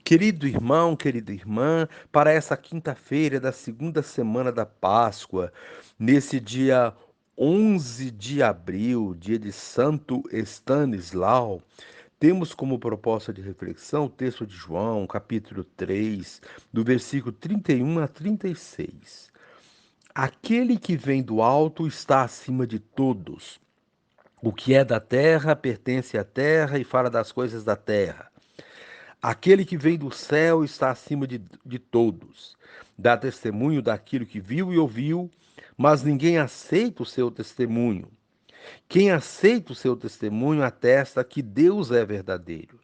Querido irmão, querida irmã, para essa quinta-feira da segunda semana da Páscoa, nesse dia 11 de abril, dia de Santo Estanislau, temos como proposta de reflexão o texto de João, capítulo 3, do versículo 31 a 36. Aquele que vem do alto está acima de todos. O que é da terra pertence à terra e fala das coisas da terra. Aquele que vem do céu está acima de todos. Dá testemunho daquilo que viu e ouviu, mas ninguém aceita o seu testemunho. Quem aceita o seu testemunho atesta que Deus é verdadeiro.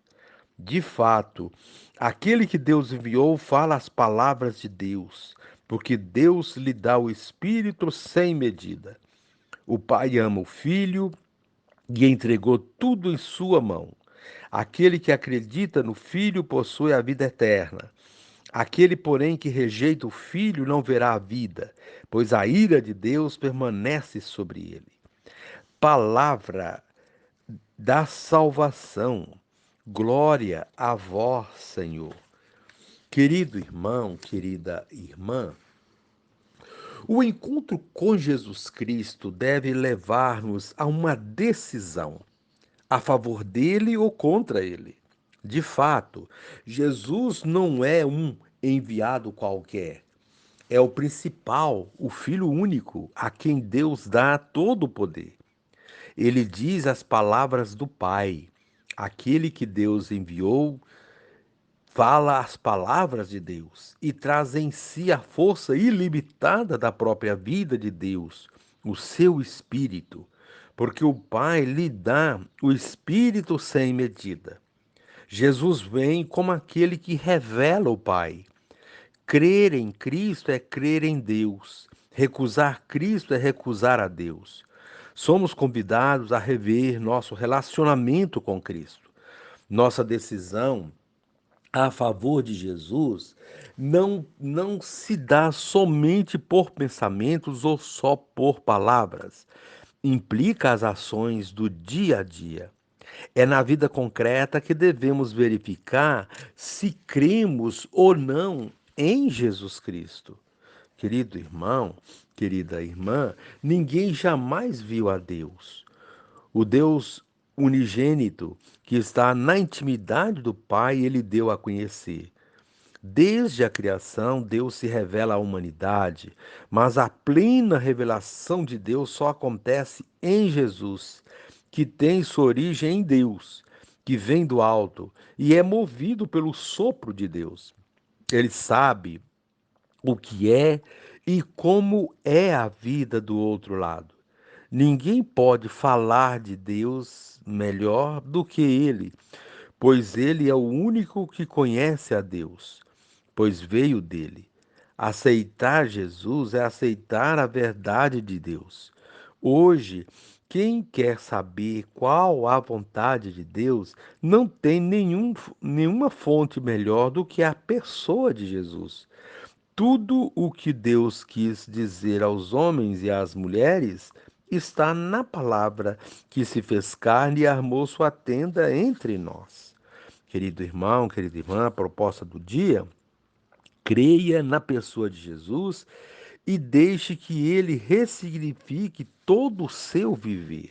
De fato, aquele que Deus enviou fala as palavras de Deus, porque Deus lhe dá o Espírito sem medida. O Pai ama o Filho e entregou tudo em sua mão. Aquele que acredita no Filho possui a vida eterna. Aquele, porém, que rejeita o Filho não verá a vida, pois a ira de Deus permanece sobre ele. Palavra da salvação. Glória a vós, Senhor. Querido irmão, querida irmã, o encontro com Jesus Cristo deve levar-nos a uma decisão a favor dele ou contra ele. De fato, Jesus não é um enviado qualquer. É o principal, o Filho único, a quem Deus dá todo o poder. Ele diz as palavras do Pai. Aquele que Deus enviou fala as palavras de Deus e traz em si a força ilimitada da própria vida de Deus, o seu Espírito, porque o Pai lhe dá o Espírito sem medida. Jesus vem como aquele que revela o Pai. Crer em Cristo é crer em Deus. Recusar Cristo é recusar a Deus. Somos convidados a rever nosso relacionamento com Cristo. Nossa decisão a favor de Jesus não se dá somente por pensamentos ou só por palavras. Implica as ações do dia a dia. É na vida concreta que devemos verificar se cremos ou não em Jesus Cristo. Querido irmão, querida irmã, ninguém jamais viu a Deus. O Deus unigênito que está na intimidade do Pai, ele deu a conhecer. Desde a criação, Deus se revela à humanidade, mas a plena revelação de Deus só acontece em Jesus, que tem sua origem em Deus, que vem do alto e é movido pelo sopro de Deus. Ele sabe o que é e como é a vida do outro lado. Ninguém pode falar de Deus melhor do que ele, pois ele é o único que conhece a Deus, pois veio dele. Aceitar Jesus é aceitar a verdade de Deus. Hoje, quem quer saber qual a vontade de Deus não tem nenhuma fonte melhor do que a pessoa de Jesus. Tudo o que Deus quis dizer aos homens e às mulheres está na palavra que se fez carne e armou sua tenda entre nós. Querido irmão, querida irmã, a proposta do dia: creia na pessoa de Jesus e deixe que ele ressignifique todo o seu viver.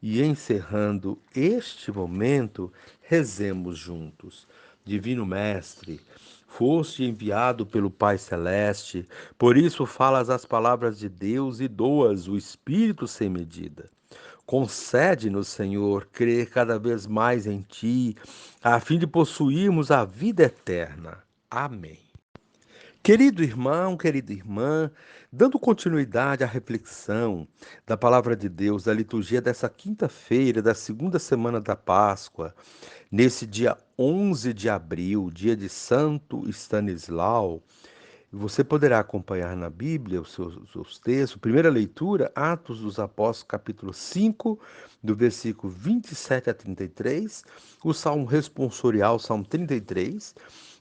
E encerrando este momento, rezemos juntos. Divino Mestre, foste enviado pelo Pai Celeste, por isso falas as palavras de Deus e doas o Espírito sem medida. Concede-nos, Senhor, crer cada vez mais em Ti, a fim de possuirmos a vida eterna. Amém. Querido irmão, querida irmã, dando continuidade à reflexão da palavra de Deus, da liturgia dessa quinta-feira, da segunda semana da Páscoa, nesse dia 11 de abril, dia de Santo Estanislau, você poderá acompanhar na Bíblia os seus textos. Primeira leitura, Atos dos Apóstolos, capítulo 5, do versículo 27 a 33, o Salmo responsorial, Salmo 33,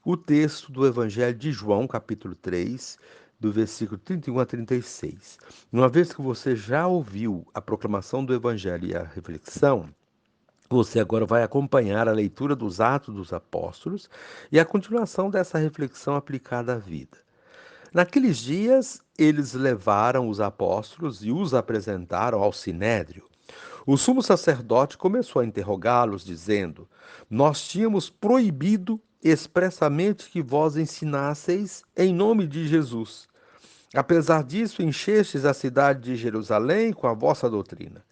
o texto do Evangelho de João, capítulo 3, do versículo 31 a 36. Uma vez que você já ouviu a proclamação do Evangelho e a reflexão, Você agora vai acompanhar a leitura dos Atos dos Apóstolos e a continuação dessa reflexão aplicada à vida. Naqueles dias, eles levaram os apóstolos e os apresentaram ao sinédrio. O sumo sacerdote começou a interrogá-los, dizendo: Nós tínhamos proibido expressamente que vós ensinasseis em nome de Jesus. Apesar disso, enchestes a cidade de Jerusalém com a vossa doutrina.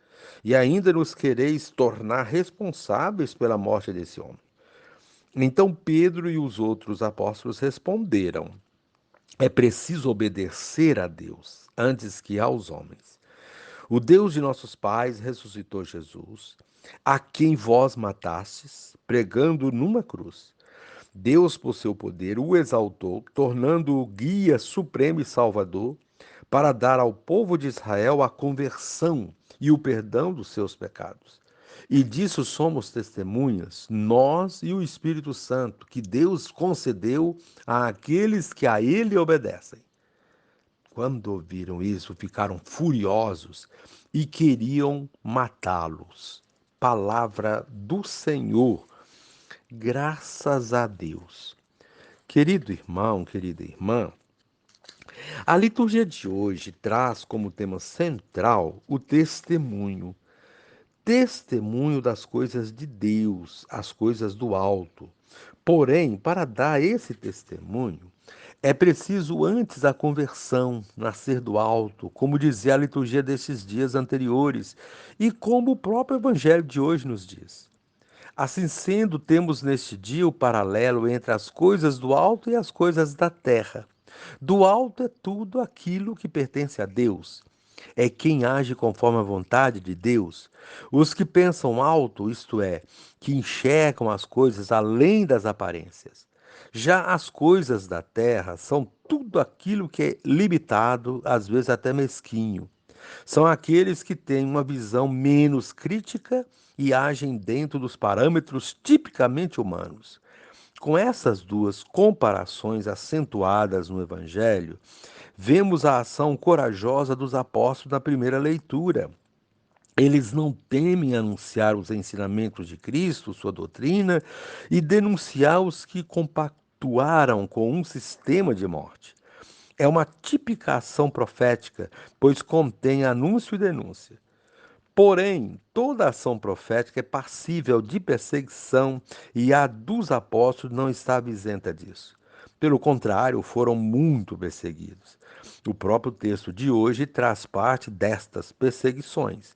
E ainda nos quereis tornar responsáveis pela morte desse homem. Então Pedro e os outros apóstolos responderam: É preciso obedecer a Deus antes que aos homens. O Deus de nossos pais ressuscitou Jesus, a quem vós matastes, pregando numa cruz. Deus, por seu poder, o exaltou, tornando-o guia supremo e salvador, para dar ao povo de Israel a conversão e o perdão dos seus pecados. E disso somos testemunhas, nós e o Espírito Santo, que Deus concedeu àqueles que a Ele obedecem. Quando ouviram isso, ficaram furiosos e queriam matá-los. Palavra do Senhor, graças a Deus. Querido irmão, querida irmã, a liturgia de hoje traz como tema central o testemunho. Testemunho das coisas de Deus, as coisas do alto. Porém, para dar esse testemunho, é preciso antes a conversão, nascer do alto, como dizia a liturgia desses dias anteriores e como o próprio Evangelho de hoje nos diz. Assim sendo, temos neste dia o paralelo entre as coisas do alto e as coisas da terra. Do alto é tudo aquilo que pertence a Deus. É quem age conforme a vontade de Deus. Os que pensam alto, isto é, que enxergam as coisas além das aparências. Já as coisas da terra são tudo aquilo que é limitado, às vezes até mesquinho. São aqueles que têm uma visão menos crítica e agem dentro dos parâmetros tipicamente humanos. Com essas duas comparações acentuadas no Evangelho, vemos a ação corajosa dos apóstolos na primeira leitura. Eles não temem anunciar os ensinamentos de Cristo, sua doutrina, e denunciar os que compactuaram com um sistema de morte. É uma típica ação profética, pois contém anúncio e denúncia. Porém, toda ação profética é passível de perseguição e a dos apóstolos não estava isenta disso. Pelo contrário, foram muito perseguidos. O próprio texto de hoje traz parte destas perseguições.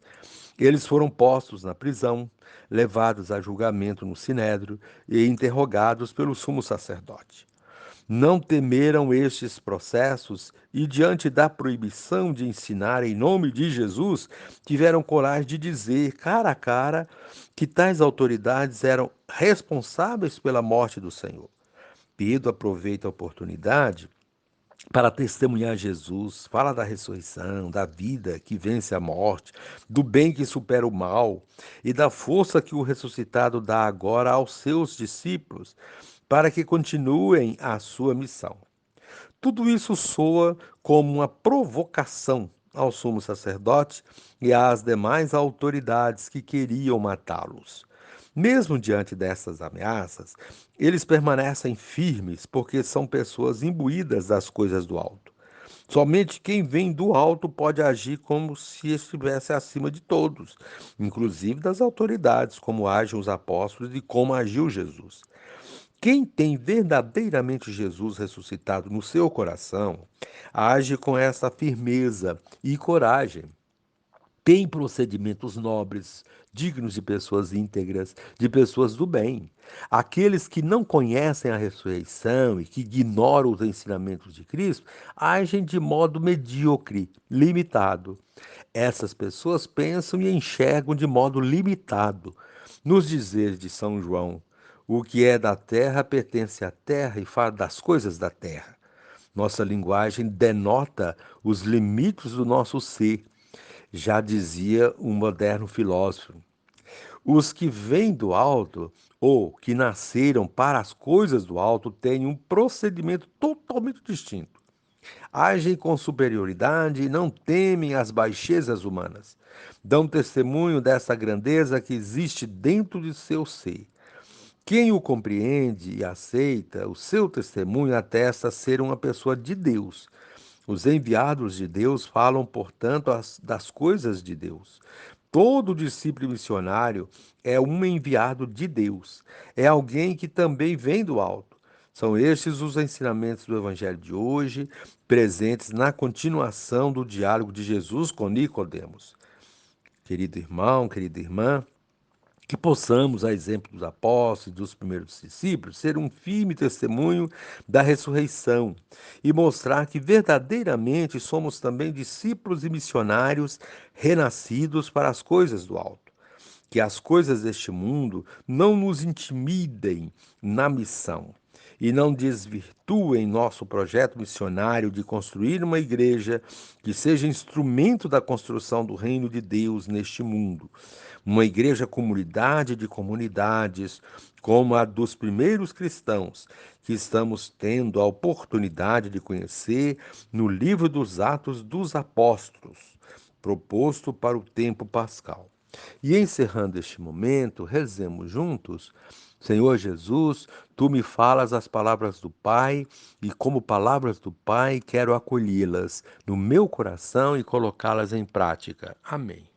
Eles foram postos na prisão, levados a julgamento no sinédrio e interrogados pelo sumo sacerdote. Não temeram estes processos e, diante da proibição de ensinar em nome de Jesus, tiveram coragem de dizer, cara a cara, que tais autoridades eram responsáveis pela morte do Senhor. Pedro aproveita a oportunidade para testemunhar Jesus, fala da ressurreição, da vida que vence a morte, do bem que supera o mal e da força que o ressuscitado dá agora aos seus discípulos para que continuem a sua missão. Tudo isso soa como uma provocação ao sumo sacerdote e às demais autoridades que queriam matá-los. Mesmo diante dessas ameaças, eles permanecem firmes porque são pessoas imbuídas das coisas do alto. Somente quem vem do alto pode agir como se estivesse acima de todos, inclusive das autoridades, como agem os apóstolos e como agiu Jesus. Quem tem verdadeiramente Jesus ressuscitado no seu coração, age com essa firmeza e coragem. Tem procedimentos nobres, dignos de pessoas íntegras, de pessoas do bem. Aqueles que não conhecem a ressurreição e que ignoram os ensinamentos de Cristo, agem de modo medíocre, limitado. Essas pessoas pensam e enxergam de modo limitado. Nos dizeres de São João, o que é da terra pertence à terra e fala das coisas da terra. Nossa linguagem denota os limites do nosso ser, já dizia um moderno filósofo. Os que vêm do alto ou que nasceram para as coisas do alto têm um procedimento totalmente distinto. Agem com superioridade e não temem as baixezas humanas. Dão testemunho dessa grandeza que existe dentro de seu ser. Quem o compreende e aceita o seu testemunho atesta ser uma pessoa de Deus. Os enviados de Deus falam, portanto, das coisas de Deus. Todo discípulo missionário é um enviado de Deus. É alguém que também vem do alto. São estes os ensinamentos do Evangelho de hoje, presentes na continuação do diálogo de Jesus com Nicodemos. Querido irmão, querida irmã, que possamos, a exemplo dos apóstolos e dos primeiros discípulos, ser um firme testemunho da ressurreição e mostrar que verdadeiramente somos também discípulos e missionários renascidos para as coisas do alto. Que as coisas deste mundo não nos intimidem na missão e não desvirtuem nosso projeto missionário de construir uma igreja que seja instrumento da construção do reino de Deus neste mundo. Uma igreja comunidade de comunidades, como a dos primeiros cristãos, que estamos tendo a oportunidade de conhecer no livro dos Atos dos Apóstolos, proposto para o tempo pascal. E encerrando este momento, rezemos juntos. Senhor Jesus, tu me falas as palavras do Pai, e como palavras do Pai, quero acolhê-las no meu coração e colocá-las em prática. Amém.